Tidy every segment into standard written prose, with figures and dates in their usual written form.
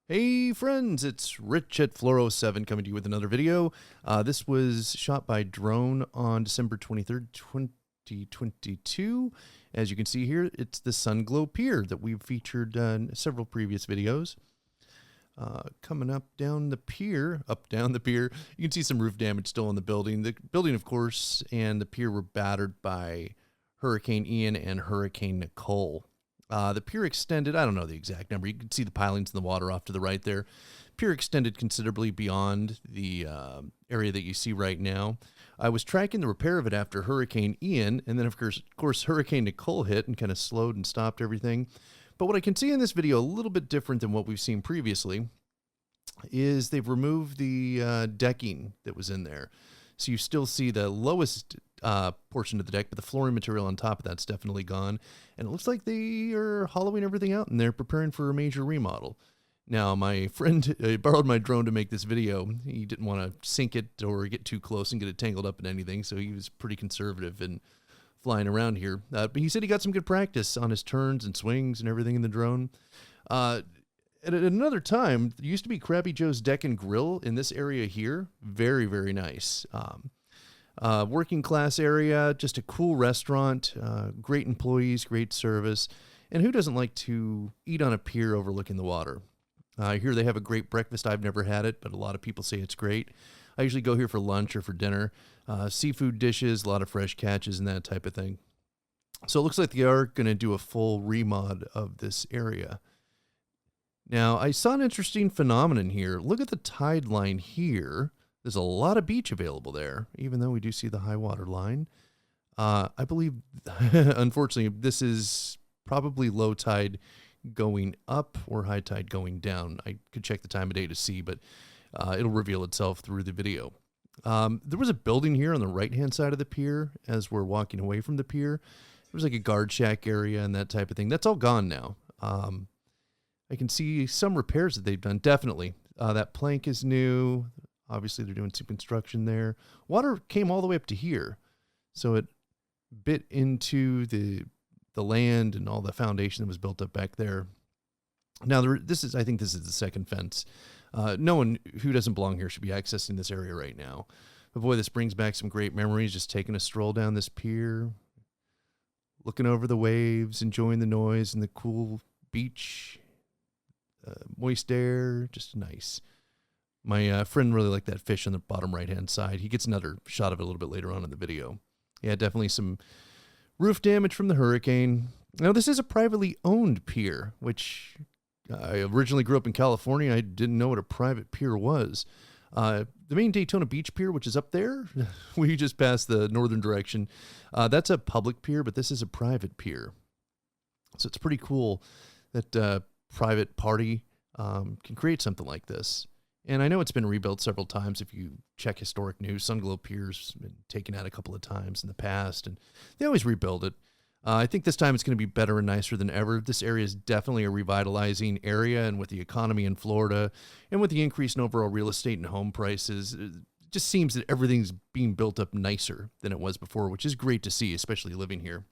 Hey friends, it's Rich at Fluoro7 coming to you with another video. This was shot by drone on December 23rd, 2022. As you can see here, it's the Sunglow Pier that we've featured in several previous videos. Coming up down the pier, you can see some roof damage still in the building. The building, of course, and the pier were battered by Hurricane Ian and Hurricane Nicole. The pier extended, I don't know the exact number. You can see the pilings in the water off to the right there. Pier extended considerably beyond the area that you see right now. I was tracking the repair of it after Hurricane Ian, and then of course Hurricane Nicole hit and kind of slowed and stopped everything. But what I can see in this video, a little bit different than what we've seen previously, is they've removed the decking that was in there. So you still see the lowest portion of the deck, but the flooring material on top of that's definitely gone. And it looks like they are hollowing everything out and they're preparing for a major remodel. Now, my friend borrowed my drone to make this video. He didn't want to sink it or get too close and get it tangled up in anything, so he was pretty conservative in flying around here. But he said he got some good practice on his turns and swings and everything in the drone. At another time, there used to be Crabby Joe's Deck and Grill in this area here. Very, very nice. Working class area, just a cool restaurant, great employees, great service. And who doesn't like to eat on a pier overlooking the water? Here they have a great breakfast. I've never had it, but a lot of people say it's great. I usually go here for lunch or for dinner. Seafood dishes, a lot of fresh catches and that type of thing. So it looks like they are going to do a full remod of this area. Now, I saw an interesting phenomenon here. Look at the tide line here. There's a lot of beach available there, even though we do see the high water line. I believe, unfortunately, this is probably low tide going up or high tide going down. I could check the time of day to see, but it'll reveal itself through the video. There was a building here on the right-hand side of the pier as we're walking away from the pier. There was like a guard shack area and that type of thing. That's all gone now. I can see some repairs that they've done, definitely. That plank is new. Obviously, they're doing some construction there. Water came all the way up to here, so it bit into the land and all the foundation that was built up back there. Now, I think this is the second fence. No one who doesn't belong here should be accessing this area right now. But boy, this brings back some great memories, just taking a stroll down this pier, looking over the waves, enjoying the noise and the cool beach. Moist air, just nice. My friend really liked that fish on the bottom right-hand side. He gets another shot of it a little bit later on in the video. Yeah, definitely some roof damage from the hurricane. Now, this is a privately owned pier, which I originally grew up in California. I didn't know what a private pier was. The main Daytona Beach Pier, which is up there, we just passed the northern direction. That's a public pier, but this is a private pier. So it's pretty cool that private party can create something like this. And I know it's been rebuilt several times. If you check historic news, Sunglow Pier's been taken out a couple of times in the past, and they always rebuild it. I think this time it's going to be better and nicer than ever. This area is definitely a revitalizing area, and with the economy in Florida and with the increase in overall real estate and home prices, it just seems that everything's being built up nicer than it was before, which is great to see, especially living here.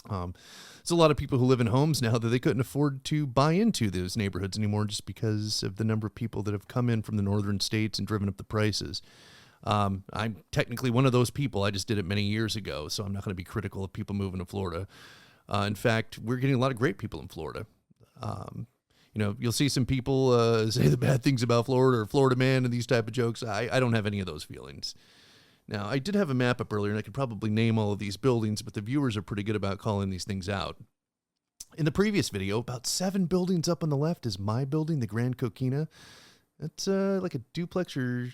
There's a lot of people who live in homes now that they couldn't afford to buy into those neighborhoods anymore just because of the number of people that have come in from the northern states and driven up the prices. I'm technically one of those people. I just did it many years ago, so I'm not going to be critical of people moving to Florida. In fact, we're getting a lot of great people in Florida. You'll see some people say the bad things about Florida or Florida man and these type of jokes. I don't have any of those feelings. Now, I did have a map up earlier, and I could probably name all of these buildings, but the viewers are pretty good about calling these things out. In the previous video, about 7 buildings up on the left is my building, the Grand Coquina. That's like a duplex or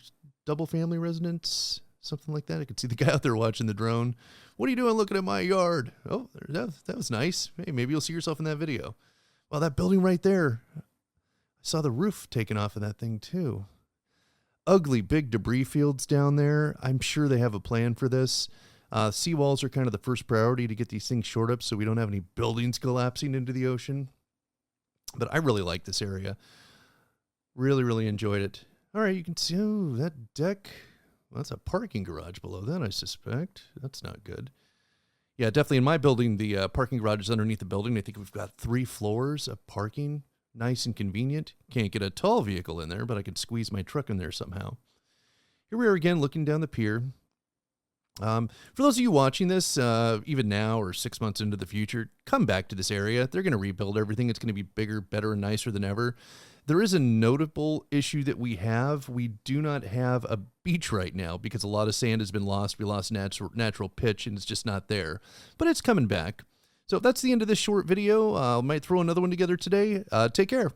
double family residence, something like that. I could see the guy out there watching the drone. What are you doing looking at my yard? Oh, that was nice. Hey, maybe you'll see yourself in that video. Well, that building right there, I saw the roof taken off of that thing too. Ugly big debris fields down there. I'm sure they have a plan for this. Seawalls are kind of the first priority to get these things shored up so we don't have any buildings collapsing into the ocean. But I really like this area. Really, really enjoyed it. All right, you can see, oh, that deck. Well, that's a parking garage below that, I suspect. That's not good. Yeah, definitely in my building, the parking garage is underneath the building. I think we've got 3 floors of parking. Nice and convenient. Can't get a tall vehicle in there, but I can squeeze my truck in there somehow. Here we are again looking down the pier. For those of you watching this, even now or 6 months into the future, come back to this area. They're going to rebuild everything. It's going to be bigger, better, and nicer than ever. There is a notable issue that we have. We do not have a beach right now because a lot of sand has been lost. We lost natural pitch, and it's just not there. But it's coming back. So that's the end of this short video. I might throw another one together today. Take care.